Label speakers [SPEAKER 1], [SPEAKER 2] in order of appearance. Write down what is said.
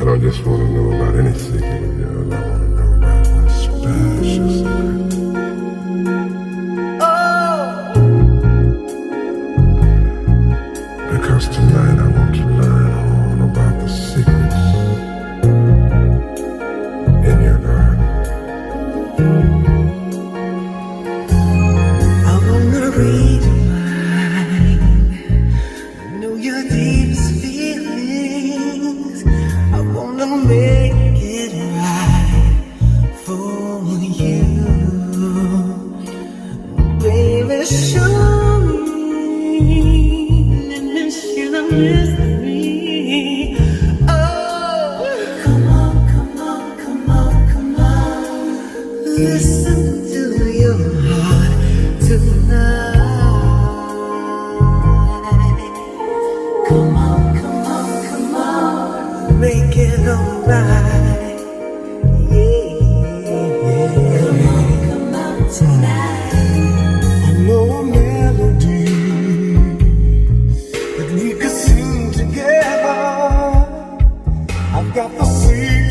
[SPEAKER 1] I don't just want to know about any secret of yours. I want to know about one special secret. Because tonight I want to learn all about the secrets in your garden.
[SPEAKER 2] I wanna read your mind, know your deepest feelings. I wanna make it right for you, baby. Show me, let me share the mystery. Oh, come on, come on, come on, come on. Listen to your heart tonight. Come on, come on, come on. Make it alright. Yeah. Come on tonight. I know a melody that we could sing together. I've got the secret